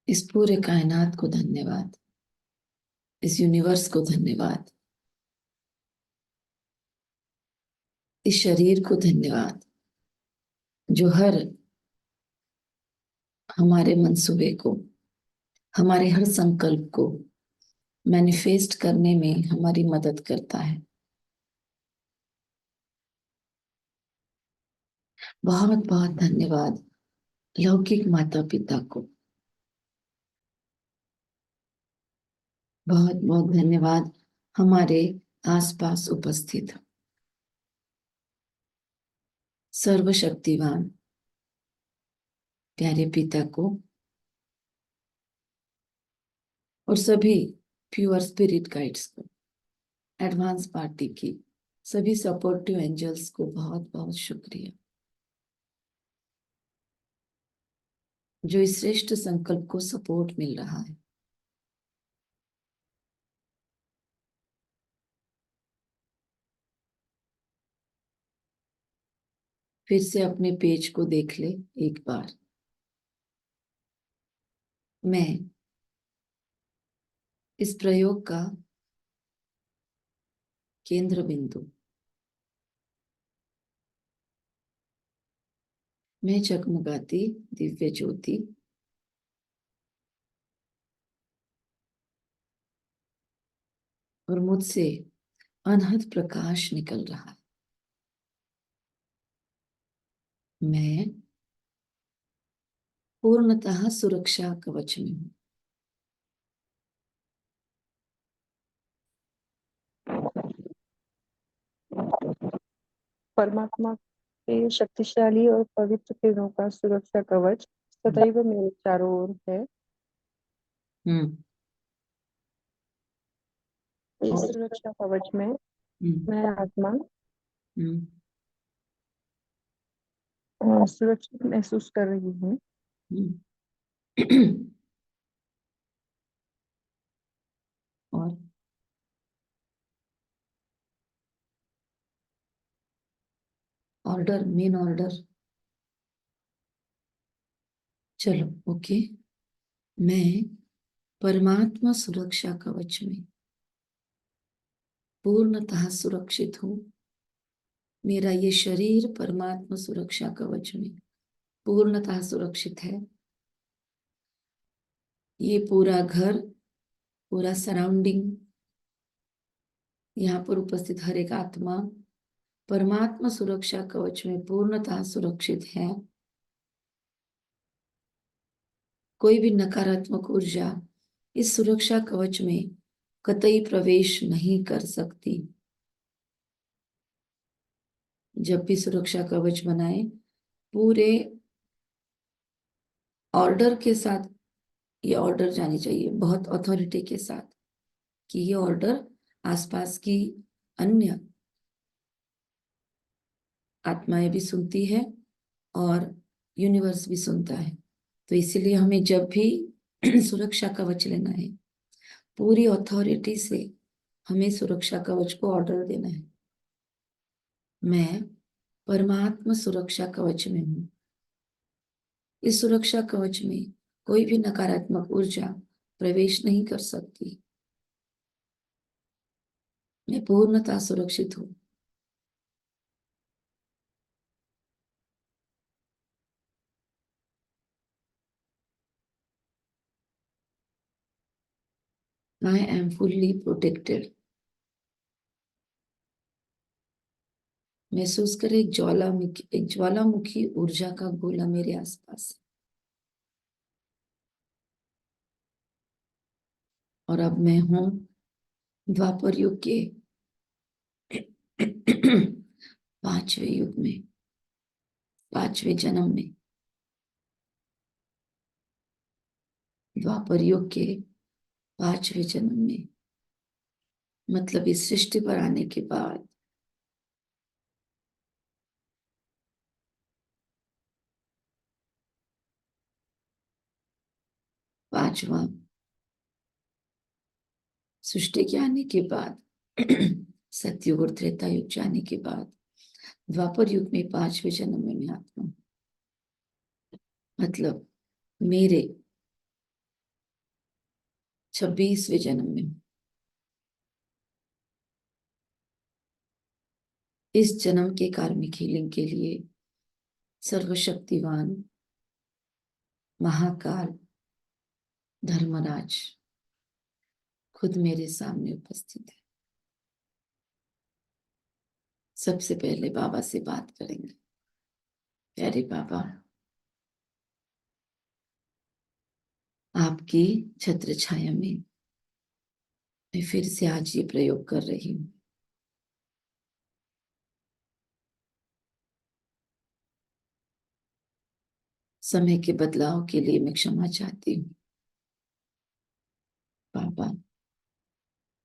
इस पूरे कायनात को धन्यवाद, इस यूनिवर्स को धन्यवाद, इस शरीर को धन्यवाद जो हर हमारे मंसूबे को, हमारे हर संकल्प को मैनिफेस्ट करने में हमारी मदद करता है। बहुत बहुत धन्यवाद लौकिक माता पिता को। बहुत बहुत धन्यवाद हमारे आसपास उपस्थित सर्वशक्तिवान प्यारे पिता को और सभी प्योर स्पिरिट गाइड्स को, एडवांस पार्टी की सभी सपोर्टिव एंजल्स को बहुत बहुत शुक्रिया जो इस श्रेष्ठ संकल्प को सपोर्ट मिल रहा है। फिर से अपने पेज को देख ले एक बार। मैं इस प्रयोग का केंद्र बिंदु, मैं जगमगाती दिव्य ज्योति और मुझसे अनहद प्रकाश निकल रहा है। मैं पूर्णतः सुरक्षा कवच में हूं। परमात्मा के शक्तिशाली और पवित्र किरणों का सुरक्षा कवच सदैव मेरे चारों ओर है। इस सुरक्षा कवच में मैं आत्मा सुरक्षित महसूस कर रही हूँ। और ऑर्डर, मेन ऑर्डर, चलो ओके। मैं परमात्मा सुरक्षा कवच में पूर्णतः सुरक्षित हूँ। मेरा ये शरीर परमात्मा सुरक्षा कवच में पूर्णतः सुरक्षित है। ये पूरा घर, पूरा सराउंडिंग, यहाँ पर उपस्थित हर एक आत्मा परमात्मा सुरक्षा कवच में पूर्णतः सुरक्षित है। कोई भी नकारात्मक ऊर्जा इस सुरक्षा कवच में कतई प्रवेश नहीं कर सकती। जब भी सुरक्षा कवच बनाए, पूरे ऑर्डर के साथ ये ऑर्डर जानी चाहिए, बहुत अथॉरिटी के साथ, कि ये ऑर्डर आसपास की अन्य आत्माएं भी सुनती है और यूनिवर्स भी सुनता है। तो इसीलिए हमें जब भी सुरक्षा कवच लेना है, पूरी अथॉरिटी से हमें सुरक्षा कवच को ऑर्डर देना है। मैं परमात्मा सुरक्षा कवच में हूं। इस सुरक्षा कवच में कोई भी नकारात्मक ऊर्जा प्रवेश नहीं कर सकती। मैं पूर्णतः सुरक्षित हूं। I am fully protected। महसूस करें एक ज्वालामुखी ऊर्जा का गोला मेरे आसपास है। और अब मैं हूं द्वापर युग के 5वें युग में, 5वें जन्म में। द्वापर युग के 5वें जन्म में, मतलब इस सृष्टि पर आने के बाद। पांचवा सृष्टि के आने के बाद, सतयुग और त्रेता युग जाने के बाद, द्वापर युग में 5वें जन्म में मैं आत्मा हूं। मतलब मेरे 26वें जन्म में इस जन्म के कार्मिक हीलिंग के लिए सर्वशक्तिवान महाकाल धर्मराज खुद मेरे सामने उपस्थित है। सबसे पहले बाबा से बात करेंगे। प्यारे बाबा, आपकी छत्र छाया में मैं फिर से आज ये प्रयोग कर रही हूँ। समय के बदलाव के लिए मैं क्षमा चाहती हूँ। बाबा,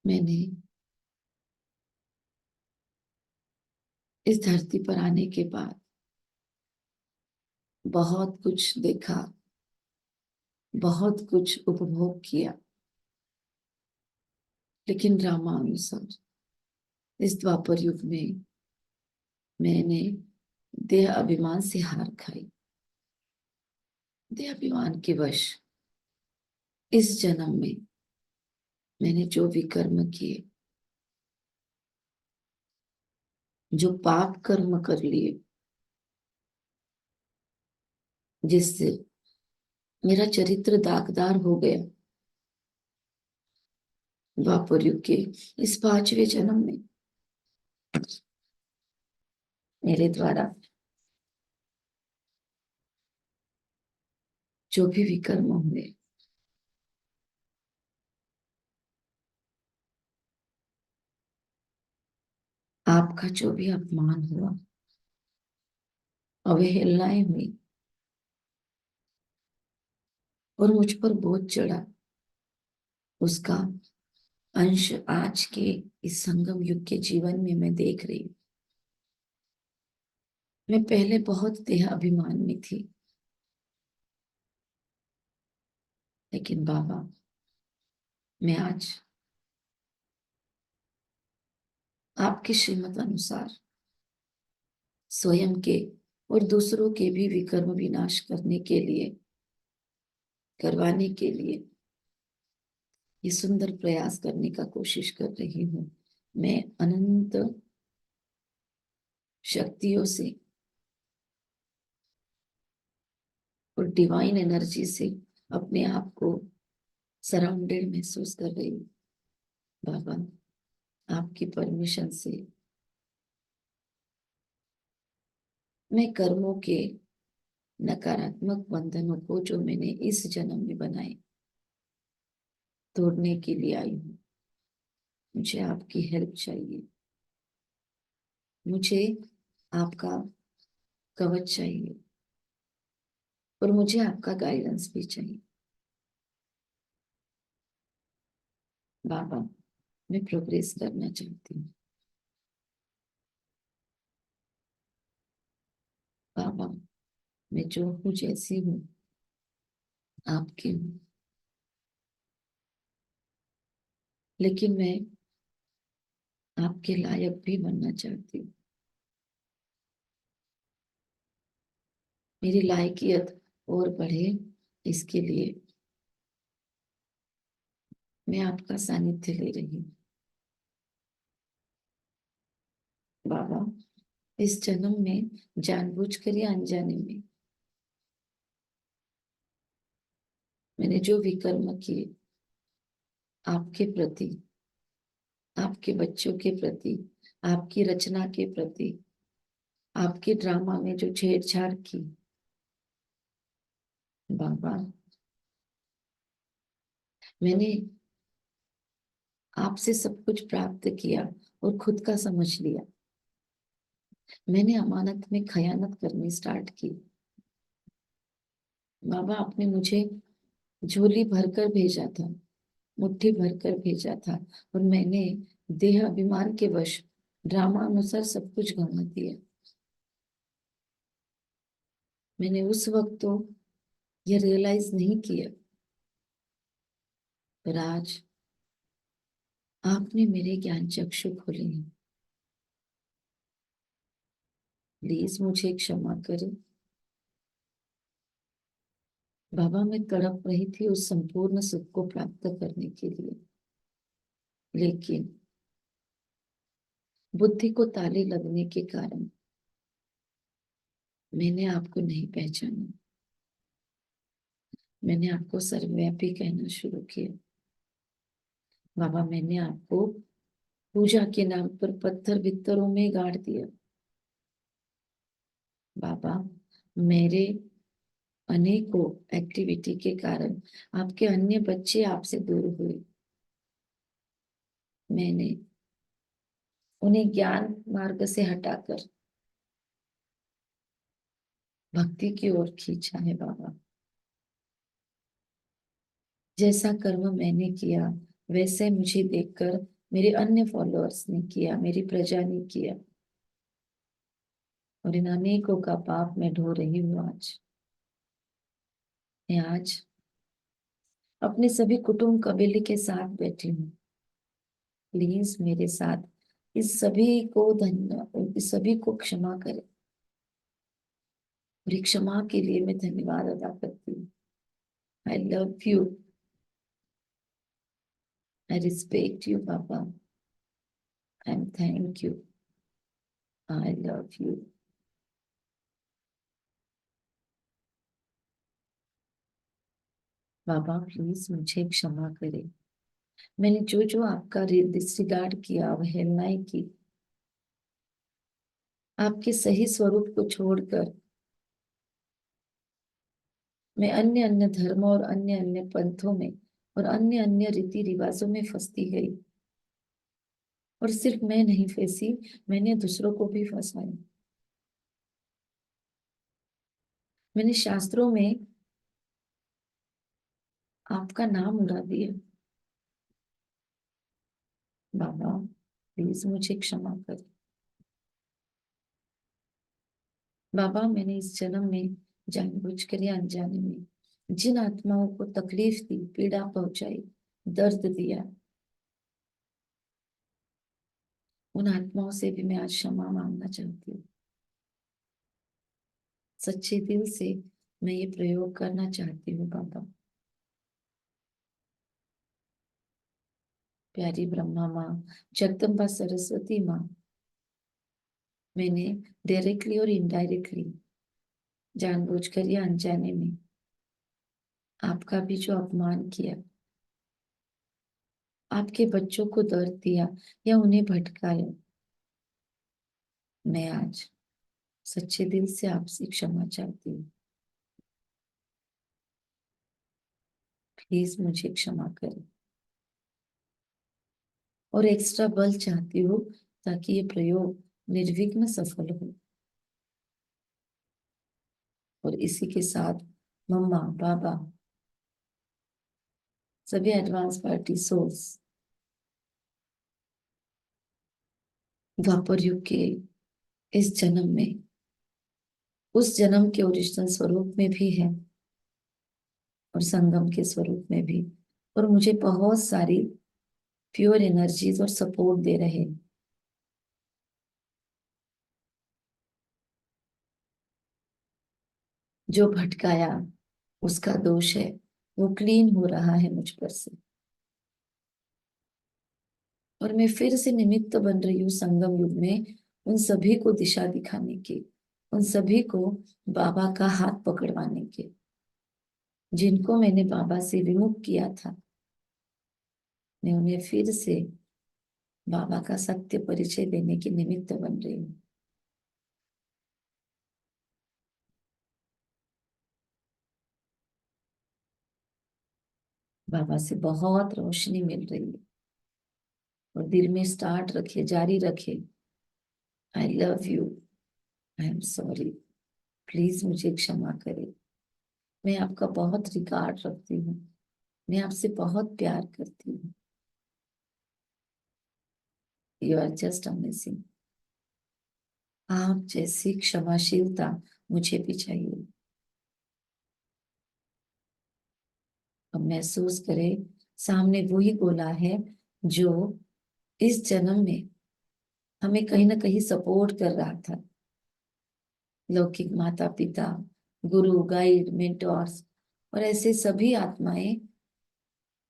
मैंने इस धरती पर आने के बाद बहुत कुछ देखा, बहुत कुछ उपभोग किया, लेकिन रामानुसार इस द्वापर युग में मैंने देह अभिमान से हार खाई। देह अभिमान के वश इस जन्म में मैंने जो भी कर्म किए, जो पाप कर्म कर लिए, जिससे मेरा चरित्र दागदार हो गया, द्वापर युग के इस 5वें जन्म में मेरे द्वारा जो भी विकर्म हुए, आपका जो भी अपमान हुआ, अवहेलनाएं हुई और मुझ पर बोझ चढ़ा, उसका अंश आज के इस संगम युग के जीवन में मैं देख रही हूँ। मैं पहले बहुत देह अभिमान में थी, लेकिन बाबा, मैं आज आपके श्रीमत अनुसार स्वयं के और दूसरों के भी विकर्म विनाश करने के लिए, करवाने के लिए ये सुंदर प्रयास करने का कोशिश कर रही हूँ। मैं अनंत शक्तियों से और डिवाइन एनर्जी से अपने आप को सराउंडेड महसूस कर रही हूँ। बाबा, आपकी परमिशन से मैं कर्मों के नकारात्मक बंधनों को जो मैंने इस जन्म में बनाए तोड़ने के लिए आई हूँ। मुझे आपकी हेल्प चाहिए, मुझे आपका कवच चाहिए और मुझे आपका गाइडेंस भी चाहिए। बाबा, मैं प्रोग्रेस करना चाहती हूँ। बाबा, मैं जो हूँ, जैसी हूँ, आपकी हूँ, लेकिन मैं आपके लायक भी बनना चाहती हूँ। मेरी लायकियत और बढ़े, इसके लिए मैं आपका सानिध्य ले रही हूँ। बाबा, इस जन्म में जानबूझकर या अनजाने में मैंने जो भी कर्म किए, आपके प्रति, आपके बच्चों के प्रति, आपकी रचना के प्रति, आपके ड्रामा में जो छेड़छाड़ की, बाबा, मैंने आपसे सब कुछ प्राप्त किया और खुद का समझ लिया। मैंने अमानत में खयानत करनी स्टार्ट की। बाबा, आपने मुझे झोली भरकर भेजा था, मुट्ठी भरकर भेजा था, और मैंने देह अभिमान के वश ड्रामा अनुसार सब कुछ गंवा दिया। मैंने उस वक्त तो यह रियलाइज नहीं किया, पर आज आपने मेरे ज्ञान चक्षु खोले हैं। प्लीज मुझे क्षमा करें। बाबा मैं तड़प रही थी उस संपूर्ण सुख को प्राप्त करने के लिए, लेकिन बुद्धि को ताले लगने के कारण मैंने आपको नहीं पहचाना। मैंने आपको सर्वव्यापी कहना शुरू किया। बाबा मैंने आपको पूजा के नाम पर पत्थर भित्तरों में गाड़ दिया। बाबा मेरे अनेकों एक्टिविटी के कारण आपके अन्य बच्चे आपसे दूर हुए। मैंने उन्हें ज्ञान मार्ग से हटाकर भक्ति की ओर खींचा है। बाबा जैसा कर्म मैंने किया वैसे मुझे देखकर मेरे अन्य फॉलोअर्स ने किया, मेरी प्रजा ने किया, और इन अनेकों का पाप मैं ढो रही हूँ। मैं आज अपने सभी कुटुंब कबीले के साथ बैठी हूँ। प्लीज मेरे साथ इस सभी को क्षमा करें। और ये क्षमा के लिए मैं धन्यवाद अदा करती हूँ। I love you, I respect you Baba, I am thank you, I love you. Baba please मुझे क्षमा करें। मैंने जो जो आपका डिसरिगार्ड किया, अवहेलनाएं की, आपके सही स्वरूप को छोड़कर मैं अन्य अन्य धर्मों और अन्य अन्य पंथों में और अन्य अन्य रीति रिवाजों में फंसती गई। और सिर्फ मैं नहीं फंसी, मैंने दूसरों को भी फंसाया। मैंने शास्त्रों में आपका नाम उड़ा दिया। बाबा प्लीज मुझे क्षमा कर। बाबा मैंने इस जन्म में जानबूझकर या अनजाने में जिन आत्माओं को तकलीफ दी, पीड़ा पहुंचाई, दर्द दिया, उन आत्माओं से भी मैं आज क्षमा मांगना चाहती हूँ। सच्चे दिल से मैं ये प्रयोग करना चाहती हूँ। बाबा प्यारी ब्रह्मा माँ, जगदम्बा सरस्वती माँ, मैंने डायरेक्टली और इनडायरेक्टली, जानबूझकर या अनजाने में आपका भी जो अपमान किया, आपके बच्चों को दर्द दिया या उन्हें भटकाया, मैं आज सच्चे दिल से आपसे क्षमा चाहती हूँ। प्लीज मुझे क्षमा करें। और एक्स्ट्रा बल चाहती हूँ ताकि ये प्रयोग निर्विघ्न सफल हो। और इसी के साथ मम्मा, बाबा, सभी एडवांस पार्टी सोल्स द्वापर युग के इस जन्म में, उस जन्म के ओरिजिनल स्वरूप में भी है और संगम के स्वरूप में भी, और मुझे बहुत सारी प्योर एनर्जीज और सपोर्ट दे रहे हैं। जो भटकाया उसका दोष है, वो क्लीन हो रहा है मुझ पर से। और मैं फिर से निमित्त बन रही हूँ संगम युग में उन सभी को दिशा दिखाने की, उन सभी को बाबा का हाथ पकड़वाने के, जिनको मैंने बाबा से विमुख किया था। मैं उन्हें फिर से बाबा का सत्य परिचय देने की निमित्त बन रही हूँ। बाबा से बहुत रोशनी मिल रही है। और दिल में स्टार्ट रखे, जारी रखे, I love you, I am sorry, please मुझे क्षमा करें। मैं आपका बहुत रिगार्ड रखती हूँ, मैं आपसे बहुत प्यार करती हूँ। You are just amazing. आप जैसी क्षमाशीलता मुझे भी चाहिए। अब महसूस करें सामने वही गोला है जो इस जन्म में हमें कहीं ना कहीं सपोर्ट कर रहा था। लौकिक माता पिता, गुरु, गाइड, मेंटोर्स, और ऐसे सभी आत्माएं,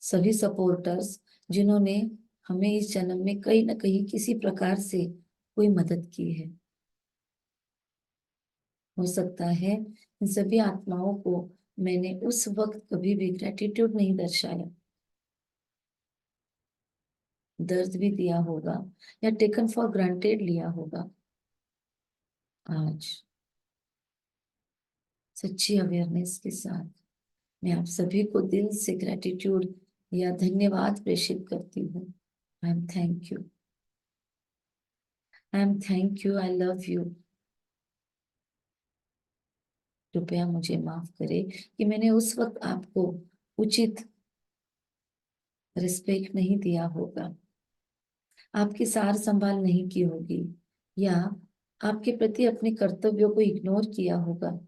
सभी सपोर्टर्स जिन्होंने हमें इस जन्म में कहीं ना कहीं किसी प्रकार से कोई मदद की है। हो सकता है इन सभी आत्माओं को मैंने उस वक्त कभी भी ग्रेटिट्यूड नहीं दर्शाया, दर्द भी दिया होगा या टेकन फॉर ग्रांटेड लिया होगा। आज सच्ची अवेयरनेस के साथ मैं आप सभी को दिल से ग्रेटिट्यूड या धन्यवाद प्रेषित करती हूँ। I am thank you, I am thank you, I love you. कृपया मुझे माफ करें कि मैंने उस वक्त आपको उचित रिस्पेक्ट नहीं दिया होगा, आपकी सार संभाल नहीं की होगी, या आपके प्रति अपने कर्तव्यों को इग्नोर किया होगा,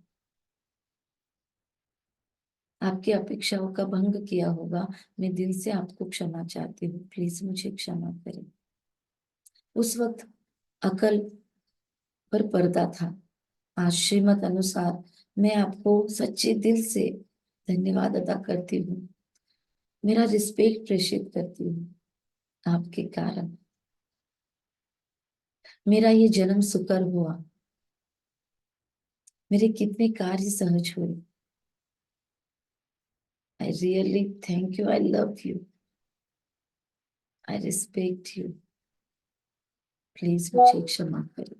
आपकी अपेक्षाओं का भंग किया होगा। मैं दिल से आपको क्षमा चाहती हूँ, प्लीज मुझे क्षमा करें। उस वक्त अकल पर पर्दा था। आज श्रीमत अनुसार मैं आपको सच्चे दिल से धन्यवाद अदा करती हूँ, मेरा रिस्पेक्ट प्रेषित करती हूँ। आपके कारण मेरा ये जन्म सुकर हुआ, मेरे कितने कार्य सहज हुए। I really thank you, I love you, I respect you. Please मुझे क्षमा करें।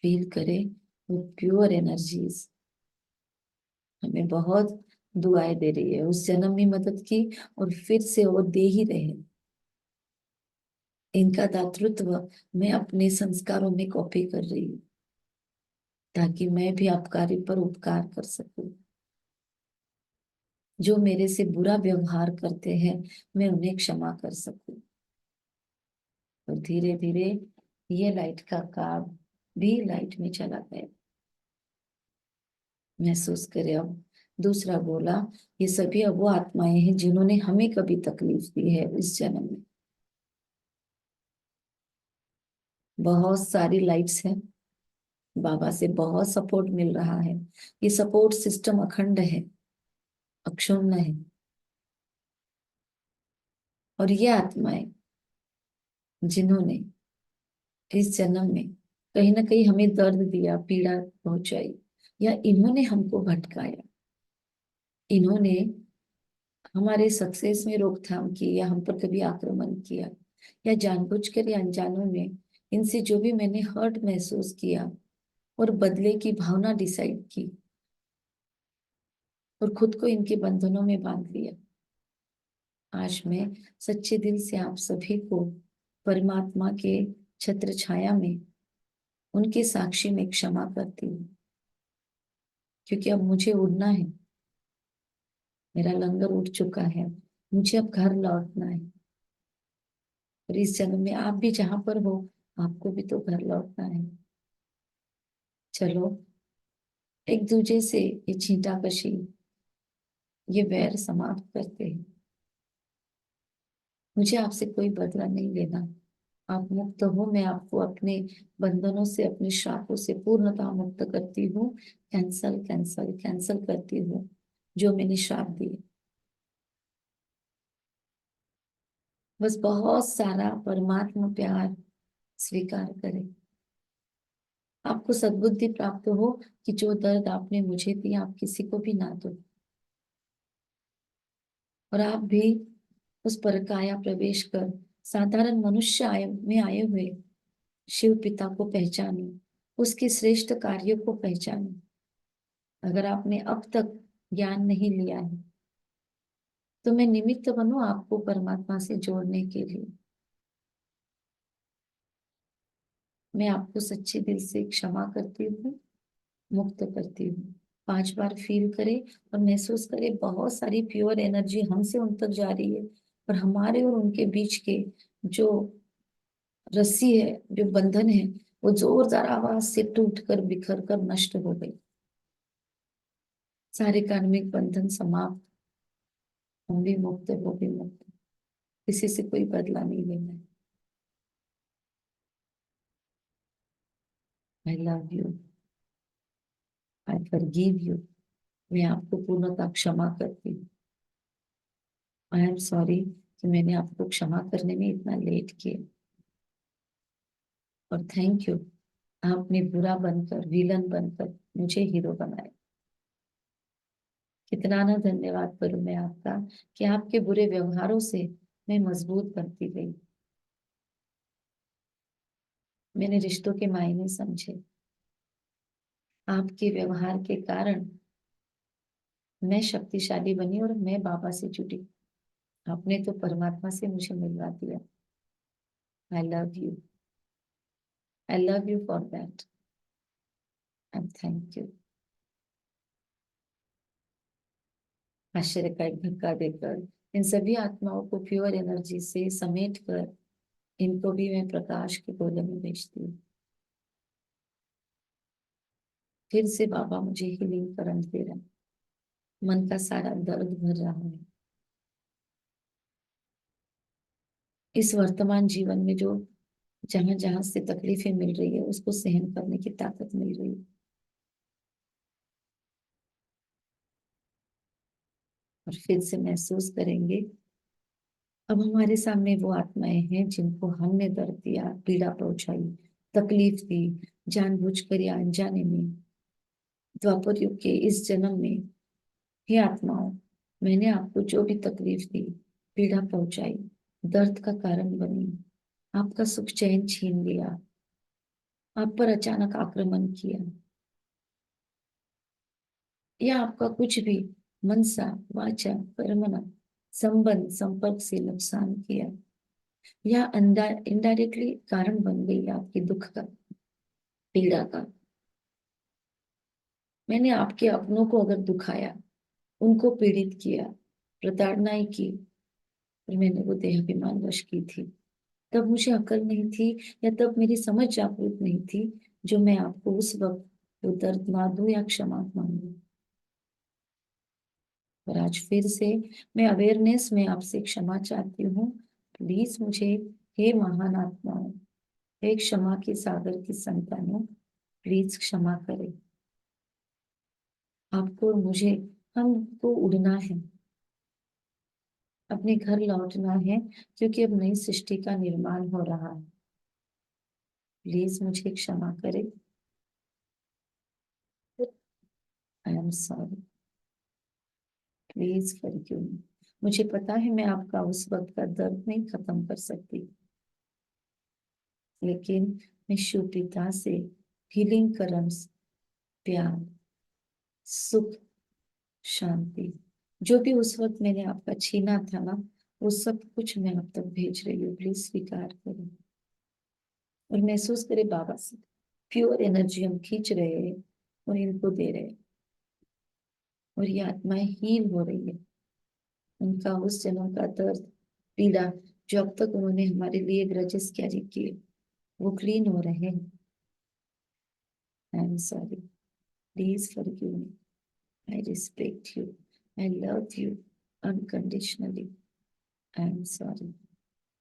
फील करें वो प्योर एनर्जीज हमें बहुत दुआएं दे रही है। उस जन्म में मदद की और फिर से वो दे ही रहे। इनका दातृत्व मैं अपने संस्कारों में कॉपी कर रही हूँ, ताकि मैं भी आपकारी पर उपकार कर सकूं। जो मेरे से बुरा व्यवहार करते हैं मैं उन्हें क्षमा कर सकूं। और धीरे धीरे ये लाइट का कार्ड भी लाइट में चला गया। महसूस करें अब दूसरा बोला, ये सभी अब वो आत्माएं हैं जिन्होंने हमें कभी तकलीफ दी है इस जन्म में। बहुत सारी लाइट्स हैं, बाबा से बहुत सपोर्ट मिल रहा है। ये सपोर्ट सिस्टम अखंड है, अक्षुण्ण है। और ये आत्माएं जिन्होंने इस जन्म में कहीं ना कहीं हमें दर्द दिया, पीड़ा पहुंचाई, या इन्होंने हमको भटकाया, इन्होंने हमारे सक्सेस में रोकथाम की, या हम पर कभी आक्रमण किया, या जानबूझकर या अनजानों में इनसे जो भी मैंने हर्ट महसूस किया और बदले की भावना डिसाइड की और खुद को इनके बंधनों में बांध लिया। आज मैं सच्चे दिल से आप सभी को परमात्मा के छत्र छाया में उनके साक्षी में क्षमा करती हूँ, क्योंकि अब मुझे उड़ना है। मेरा लंगर उठ चुका है, मुझे अब घर लौटना है। और इस जन्म में आप भी जहां पर हो, आपको भी तो घर लौटना है। चलो एक दूजे से ये छींटाकशी, ये वैर समाप्त करते हैं। मुझे आपसे कोई बदला नहीं लेना। आप मुक्त हो, मैं आपको अपने बंधनों से, अपने श्रापों से पूर्णतः मुक्त करती हूँ। कैंसल कैंसल कैंसल करती हूँ जो मैंने श्राप दिए। बस बहुत सारा परमात्मा प्यार स्वीकार करें। आपको सद्बुद्धि प्राप्त हो कि जो दर्द आपने मुझे दिया आप किसी को भी ना दो, और आप भी उस पर काया प्रवेश कर साधारण मनुष्य में आए हुए शिव पिता को पहचाने, उसके श्रेष्ठ कार्यों को पहचाने। अगर आपने अब तक ज्ञान नहीं लिया है तो मैं निमित्त बनूं आपको परमात्मा से जोड़ने के लिए। मैं आपको सच्चे दिल से क्षमा करती हूँ, मुक्त करती हूँ। 5 बार फील करे और महसूस करे बहुत सारी प्योर एनर्जी हमसे उन तक जा रही है, और हमारे और उनके बीच के जो रस्सी है, जो बंधन है, वो जोरदार आवाज से टूट कर बिखर कर नष्ट हो गई। सारे कार्मिक बंधन समाप्त। हम भी मुक्त, वो भी मुक्त। किसी से कोई बदला नहीं लेना है। I love you, I forgive you. मैं आपको पूर्णतः क्षमा करती हूँ। आई एम सॉरी कि मैंने आपको क्षमा करने में इतना लेट किया। और थैंक यू, आपने बुरा बनकर, विलन बनकर मुझे हीरो बनाया। कितना ना धन्यवाद करूं मैं आपका कि आपके बुरे व्यवहारों से मैं मजबूत बनती गई। मैंने रिश्तों के मायने समझे। आपके व्यवहार के कारण मैं शक्तिशाली बनी और मैं बाबा से जुड़ी। आपने तो परमात्मा से मुझे मिलवा दिया। I love you, I love you for that and thank you. आश्चर्य का एक धक्का देकर इन सभी आत्माओं को प्योर एनर्जी से समेट कर इनको भी मैं प्रकाश के गोले में भेजती हूँ। फिर से बाबा मुझे हीलिंग करंट दे रहे हैं। मन का सारा दर्द भर रहा है। इस वर्तमान जीवन में जो जहां जहां से तकलीफें मिल रही है उसको सहन करने की ताकत मिल रही है। और फिर से महसूस करेंगे, अब हमारे सामने वो आत्माएं हैं जिनको हमने दर्द दिया, पीड़ा पहुंचाई, तकलीफ दी, जानबूझकर या अनजाने में। द्वापर युग के इस जन्म में, हे आत्माओं, मैंने आपको जो भी तकलीफ दी, पीड़ा पहुंचाई, दर्द का कारण बनी, आपका सुख चैन छीन लिया, आप पर अचानक आक्रमण किया, या आपका कुछ भी मनसा, वाचा, कर्मणा, संबंध, संपर्क से नुकसान किया, या इनडायरेक्टली कारण बन गई आपके दुख का, पीड़ा का। मैंने आपके अपनों को अगर दुखाया, उनको पीड़ित किया, प्रताड़नाएं की, और मैंने वो देहाभिमान वश की थी, तब मुझे अकल नहीं थी या तब मेरी समझ जागरूक नहीं थी जो मैं आपको उस वक्त वो दर्द ना दूं या क्षमा मांगू। और आज फिर से मैं अवेयरनेस में आपसे क्षमा चाहती हूँ। प्लीज मुझे, हे महान आत्माओं, हे क्षमा के सागर की संतानों, प्लीज क्षमा करें। आपको और मुझे, हमको उड़ना है, अपने घर लौटना है, क्योंकि अब नई सृष्टि का निर्माण हो रहा है। प्लीज मुझे क्षमा करें। I am sorry, please forgive me. मुझे पता है मैं आपका उस वक्त का दर्द नहीं खत्म कर सकती, लेकिन मैं शिव पिता से हीलिंग करम्स, प्यार, सुख, शांति, जो भी उस वक्त मैंने आपका छीना था ना, वो सब कुछ मैं अब तक भेज रही हूँ। प्लीज स्वीकार करें और महसूस करें बाबा से प्योर एनर्जी हम खींच रहे हैं और इनको दे रहे हैं, और ये आत्माएं हील हो रही है। उनका उस जन्म का दर्द, पीड़ा, जो अब तक उन्होंने हमारे लिए ग्रजेस कैरी किए, वो क्लीन हो रहे हैं। I am sorry, please forgive me. I respect you. I love you unconditionally. I am sorry.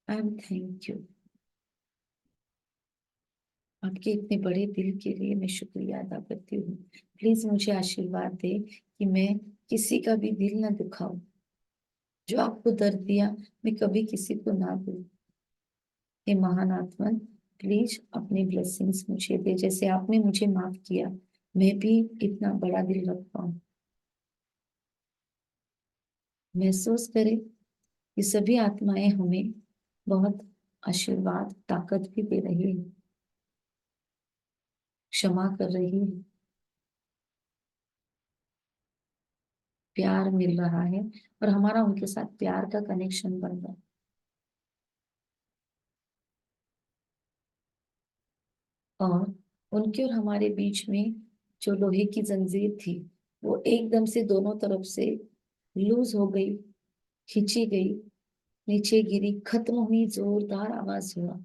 I am thank you. आपके इतने बड़े दिल के लिए मैं शुक्रिया अदा करती हूँ। प्लीज मुझे आशीर्वाद दे कि मैं किसी का भी दिल ना दुखाऊं। जो आपको दर्द दिया, मैं कभी किसी को ना दूं। हे महान आत्मन, प्लीज अपनी ब्लेसिंग्स मुझे दे। जैसे आपने मुझे माफ किया, मैं भी इतना बड़ा दिल रख पाऊं। महसूस करें, ये सभी आत्माएं हमें बहुत आशीर्वाद, ताकत भी दे रही है, क्षमा कर रही है, प्यार मिल रहा है, और हमारा उनके साथ प्यार का कनेक्शन बन रहा है। और उनके और हमारे बीच में जो लोहे की जंजीर थी, वो एकदम से दोनों तरफ से लूज हो गई, खींची गई, नीचे गिरी, खत्म हुई, जोरदार आवाज हुआ।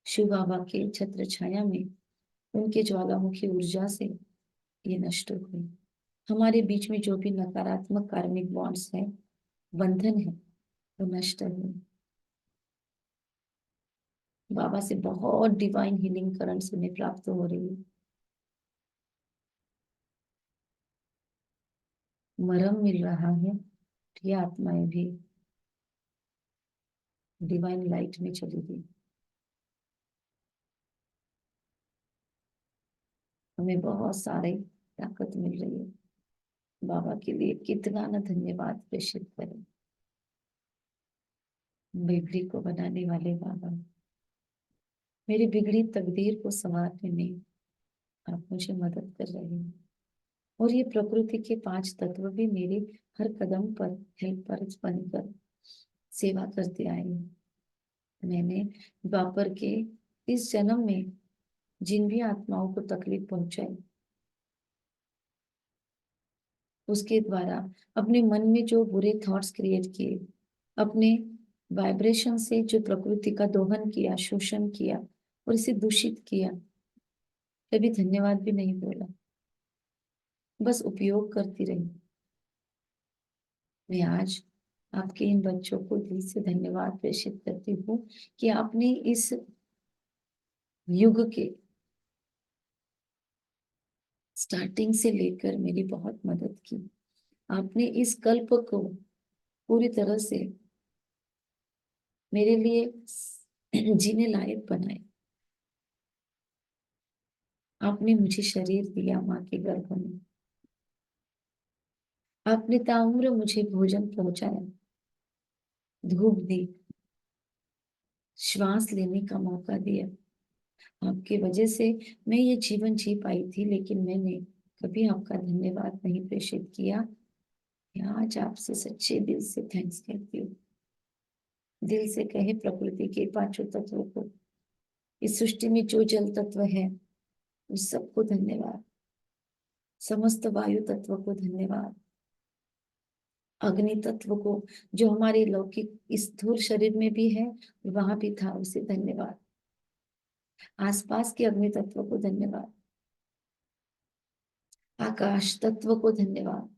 शिव बाबा के छत्र छाया में उनके ज्वालामुखी ऊर्जा से ये नष्ट हो गई। हमारे बीच में जो भी नकारात्मक कार्मिक बॉन्ड्स है, बंधन है, वो नष्ट है। बाबा से बहुत डिवाइन हीलिंग करंट उन्हें प्राप्त हो रही है। मरहम मिल रहा है, ये आत्माएं भी डिवाइन लाइट में चली गई। हमें बहुत सारी ताकत मिल रही है। बाबा के लिए कितना ना धन्यवाद प्रेषित करें। बिगड़ी को बनाने वाले बाबा, मेरी बिगड़ी तकदीर को संवारने में आप मुझे मदद कर रहे हैं। और ये प्रकृति के 5 तत्व भी मेरे हर कदम पर हेल्पर्स बनकर सेवा करते आए हैं। मैंने द्वापर के इस जन्म में जिन भी आत्माओं को तकलीफ पहुंचाई, उसके द्वारा अपने मन में जो बुरे थॉट्स क्रिएट किए, अपने वाइब्रेशन से जो प्रकृति का दोहन किया, शोषण किया और इसे दूषित किया, कभी धन्यवाद भी नहीं बोला, बस उपयोग करती रही। मैं आज आपके इन बच्चों को दिल से धन्यवाद प्रेषित करती हूँ कि आपने इस युग के स्टार्टिंग से लेकर मेरी बहुत मदद की। आपने इस कल्प को पूरी तरह से मेरे लिए जीने लायक बनाए। आपने मुझे शरीर दिया माँ के गर्भ में, आपने ताउम्र मुझे भोजन पहुंचाया, धूप दी, श्वास लेने का मौका दिया। आपकी वजह से मैं ये जीवन जी पाई थी, लेकिन मैंने कभी आपका धन्यवाद नहीं प्रेषित किया। मैं आज आपसे सच्चे दिल से थैंक्स करती हूँ। दिल से कहे प्रकृति के 5 तत्वों को, इस सृष्टि में जो जल तत्व है उस सबको धन्यवाद, समस्त वायु तत्व को धन्यवाद, अग्नि तत्व को जो हमारे लौकिक इस स्थूल शरीर में भी है वहां भी था, उसे धन्यवाद, आसपास के अग्नि तत्व को धन्यवाद, आकाश तत्व को धन्यवाद,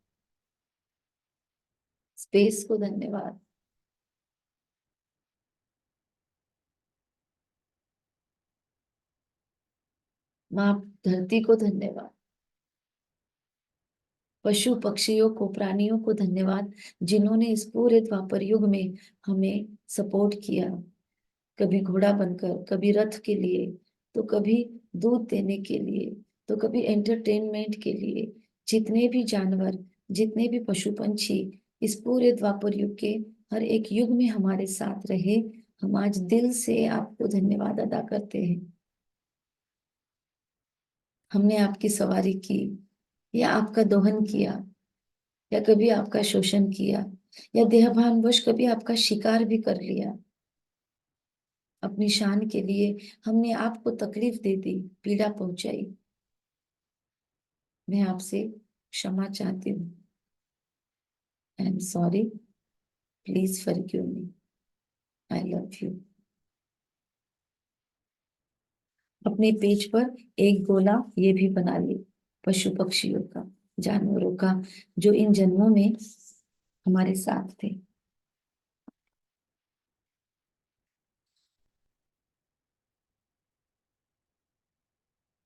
स्पेस को धन्यवाद, माँ धरती को धन्यवाद, पशु पक्षियों को, प्राणियों को धन्यवाद, जिन्होंने इस पूरे द्वापर युग में हमें सपोर्ट किया, कभी घोड़ा बनकर, कभी रथ के लिए, तो कभी दूध देने के लिए, तो कभी एंटरटेनमेंट के लिए। जितने भी जानवर, जितने भी पशु पंछी इस पूरे द्वापर युग के हर एक युग में हमारे साथ रहे, हम आज दिल से आपको धन्यवाद अदा करते हैं। हमने आपकी सवारी की या आपका दोहन किया या कभी आपका शोषण किया या देहभानवश कभी आपका शिकार भी कर लिया, अपनी शान के लिए हमने आपको तकलीफ दे दी, पीड़ा पहुंचाई, मैं आपसे क्षमा चाहती हूँ। I am sorry, please forgive me, I love you. अपने पेज पर एक गोला ये भी बना ली पशु पक्षियों का, जानवरों का, जो इन जन्मों में हमारे साथ थे।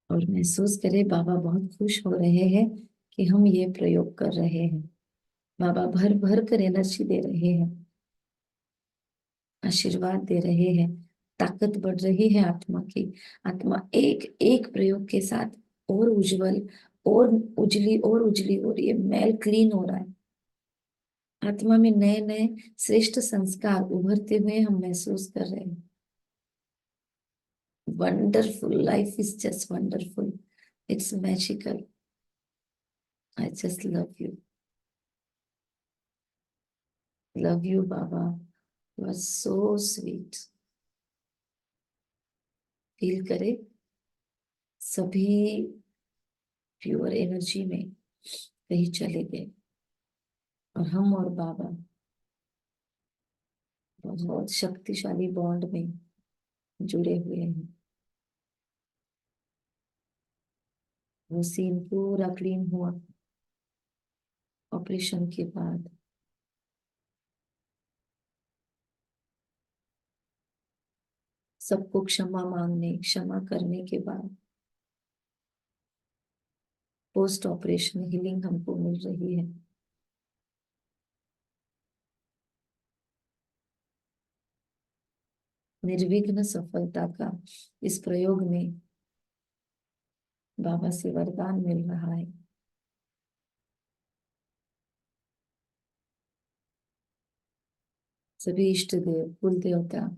और महसूस करें बाबा बहुत खुश हो रहे हैं कि हम ये प्रयोग कर रहे हैं। बाबा भर भर कर एनर्जी दे रहे हैं, आशीर्वाद दे रहे हैं, ताकत बढ़ रही है आत्मा की। आत्मा एक एक प्रयोग के साथ और उज्जवल और उजली और उजली हो रही है, मैल क्लीन हो रहा है। आत्मा में नए नए श्रेष्ठ संस्कार उभरते हुए हम महसूस कर रहे हैं। Wonderful, life is just wonderful, it's magical. I just love you Baba, you are so sweet. Feel करे सभी प्योर एनर्जी में कहीं चले गए और हम और बाबा बहुत शक्तिशाली बॉन्ड में जुड़े हुए हैं। वो सीन पूरा क्लीन हुआ ऑपरेशन के बाद। सबको क्षमा मांगने, क्षमा करने के बाद पोस्ट ऑपरेशन हीलिंग हमको मिल रही है। निर्विघ्न सफलता का इस प्रयोग में बाबा से वरदान मिल रहा है। सभी इष्ट देव, कुल देवता,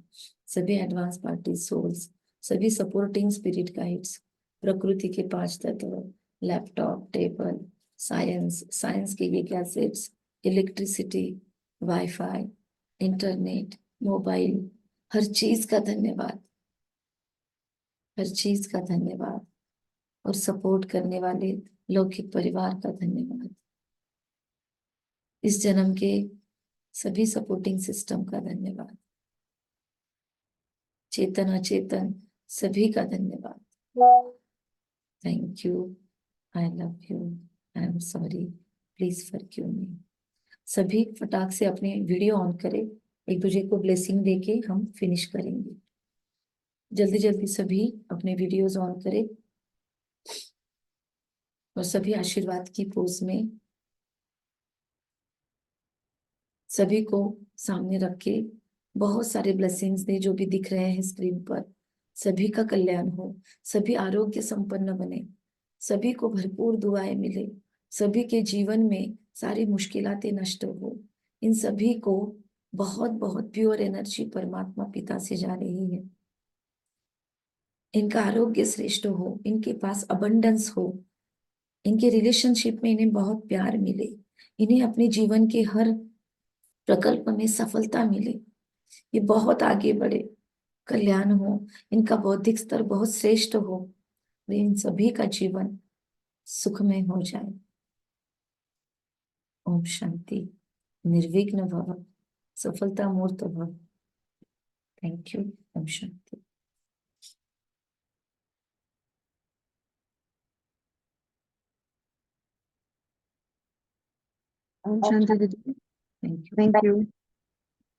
सभी एडवांस पार्टी सोल्स, सभी सपोर्टिंग स्पिरिट गाइड्स, प्रकृति के 5 तत्व, लैपटॉप, टेबल, साइंस, साइंस के ये gadgets, electricity, wifi, internet, mobile, हर चीज का धन्यवाद, हर चीज का धन्यवाद, और सपोर्ट करने वाले लौकिक परिवार का धन्यवाद, इस जन्म के सभी सपोर्टिंग सिस्टम का धन्यवाद, चेतन अचेतन सभी का धन्यवाद। Thank you, I love you, I am sorry, please forgive me. सभी फटाक से अपने वीडियो ऑन करें, एक दूसरे को ब्लेसिंग देके हम फिनिश करेंगे। जल्दी जल्दी सभी अपने वीडियोस ऑन करें और सभी आशीर्वाद की पोज में सभी को सामने रख के बहुत सारे ब्लेसिंग्स दे जो भी दिख रहे हैं स्क्रीन पर। सभी का कल्याण हो, सभी आरोग्य संपन्न बने, सभी को भरपूर दुआएं मिले, सभी के जीवन में सारी मुश्किलातें नष्ट हो। इन सभी को बहुत बहुत प्योर एनर्जी परमात्मा पिता से जा रही है। इनका आरोग्य श्रेष्ठ हो, इनके पास अबंडेंस हो, इनके रिलेशनशिप में इन्हें बहुत प्यार मिले, इन्हें अपने जीवन के हर प्रकल्प में सफलता मिले, ये बहुत आगे बढ़े, कल्याण हो, इनका बौद्धिक स्तर बहुत श्रेष्ठ हो, और इन सभी का जीवन सुखमय हो जाए। ओम शांति। निर्विघ्न भव, सफलता मूर्त भव। Thank you. ओम शांति। ओम शांति दीदी। Thank you. Thank you.